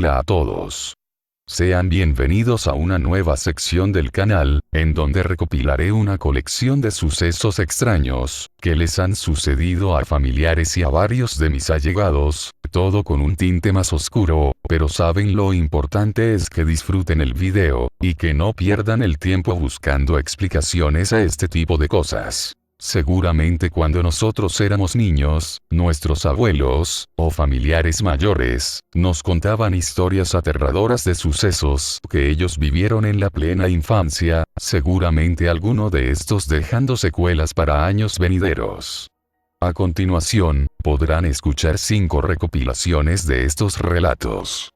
Hola a todos. Sean bienvenidos a una nueva sección del canal, en donde recopilaré una colección de sucesos extraños, que les han sucedido a familiares y a varios de mis allegados, todo con un tinte más oscuro, pero saben lo importante es que disfruten el video, y que no pierdan el tiempo buscando explicaciones a este tipo de cosas. Seguramente cuando nosotros éramos niños, nuestros abuelos, o familiares mayores, nos contaban historias aterradoras de sucesos que ellos vivieron en la plena infancia, seguramente alguno de estos dejando secuelas para años venideros. A continuación, podrán escuchar 5 recopilaciones de estos relatos.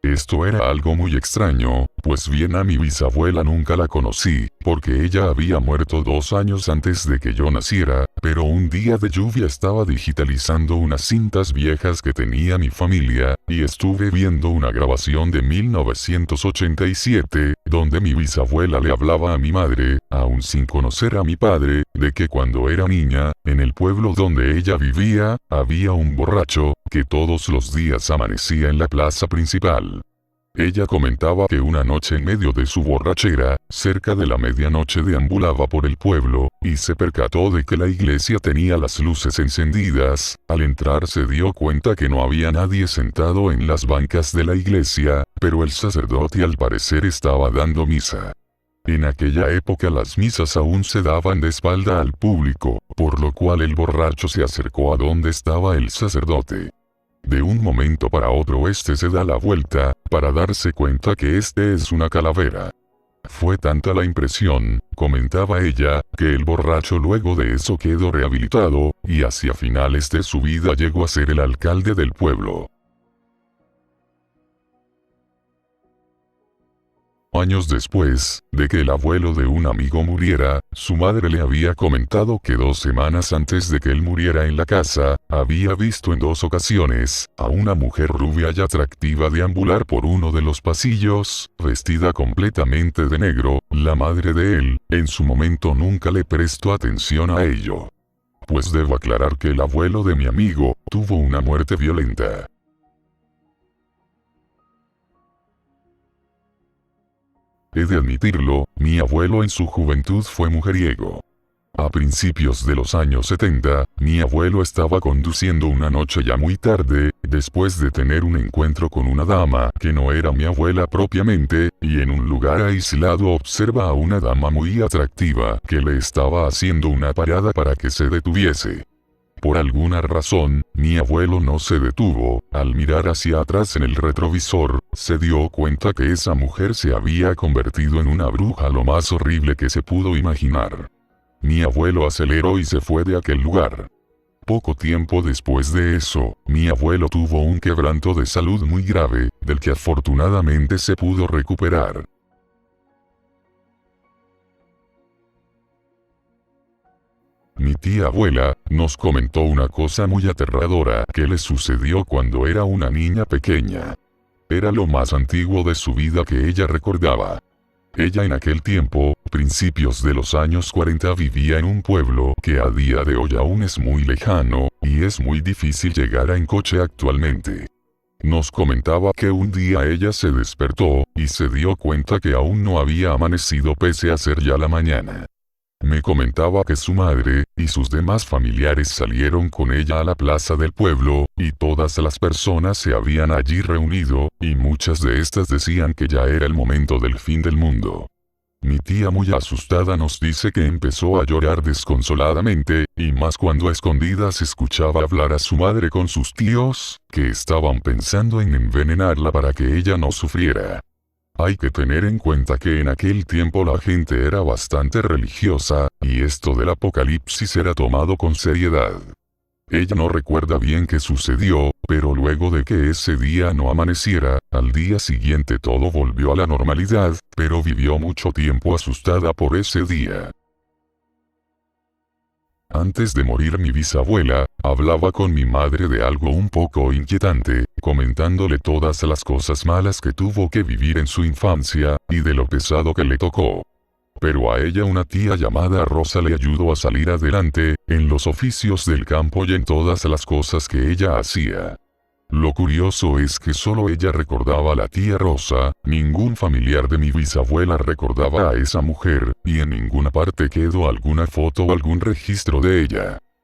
Esto era algo muy extraño, pues bien a mi bisabuela nunca la conocí, porque ella había muerto 2 años antes de que yo naciera, pero un día de lluvia estaba digitalizando unas cintas viejas que tenía mi familia, y estuve viendo una grabación de 1987, donde mi bisabuela le hablaba a mi madre, aún sin conocer a mi padre, de que cuando era niña, en el pueblo donde ella vivía, había un borracho, que todos los días amanecía en la plaza principal. Ella comentaba que una noche en medio de su borrachera, cerca de la medianoche deambulaba por el pueblo, y se percató de que la iglesia tenía las luces encendidas. Al entrar se dio cuenta que no había nadie sentado en las bancas de la iglesia, pero el sacerdote al parecer estaba dando misa. En aquella época las misas aún se daban de espalda al público, por lo cual el borracho se acercó a donde estaba el sacerdote. De un momento para otro este se da la vuelta, para darse cuenta que este es una calavera. Fue tanta la impresión, comentaba ella, que el borracho luego de eso quedó rehabilitado, y hacia finales de su vida llegó a ser el alcalde del pueblo. Años después, de que el abuelo de un amigo muriera, su madre le había comentado que 2 semanas antes de que él muriera en la casa, había visto en 2 ocasiones, a una mujer rubia y atractiva deambular por uno de los pasillos, vestida completamente de negro. La madre de él, en su momento nunca le prestó atención a ello. Pues debo aclarar que el abuelo de mi amigo, tuvo una muerte violenta. He de admitirlo, mi abuelo en su juventud fue mujeriego. A principios de los años 70, mi abuelo estaba conduciendo una noche ya muy tarde, después de tener un encuentro con una dama que no era mi abuela propiamente, y en un lugar aislado observa a una dama muy atractiva que le estaba haciendo una parada para que se detuviese. Por alguna razón, mi abuelo no se detuvo. Al mirar hacia atrás en el retrovisor, se dio cuenta que esa mujer se había convertido en una bruja lo más horrible que se pudo imaginar. Mi abuelo aceleró y se fue de aquel lugar. Poco tiempo después de eso, mi abuelo tuvo un quebranto de salud muy grave, del que afortunadamente se pudo recuperar. Mi tía abuela, nos comentó una cosa muy aterradora que le sucedió cuando era una niña pequeña. Era lo más antiguo de su vida que ella recordaba. Ella en aquel tiempo, principios de los años 40, vivía en un pueblo que a día de hoy aún es muy lejano, y es muy difícil llegar en coche actualmente. Nos comentaba que un día ella se despertó, y se dio cuenta que aún no había amanecido pese a ser ya la mañana. Me comentaba que su madre, y sus demás familiares salieron con ella a la plaza del pueblo, y todas las personas se habían allí reunido, y muchas de estas decían que ya era el momento del fin del mundo. Mi tía muy asustada nos dice que empezó a llorar desconsoladamente, y más cuando a escondidas escuchaba hablar a su madre con sus tíos, que estaban pensando en envenenarla para que ella no sufriera. Hay que tener en cuenta que en aquel tiempo la gente era bastante religiosa, y esto del apocalipsis era tomado con seriedad. Ella no recuerda bien qué sucedió, pero luego de que ese día no amaneciera, al día siguiente todo volvió a la normalidad, pero vivió mucho tiempo asustada por ese día. Antes de morir mi bisabuela, Hablaba con mi madre de algo un poco inquietante, comentándole todas las cosas malas que tuvo que vivir en su infancia, y de lo pesado que le tocó. Pero a ella una tía llamada Rosa le ayudó a salir adelante, en los oficios del campo y en todas las cosas que ella hacía. Lo curioso es que solo ella recordaba a la tía Rosa, ningún familiar de mi bisabuela recordaba a esa mujer, y en ninguna parte quedó alguna foto o algún registro de ella.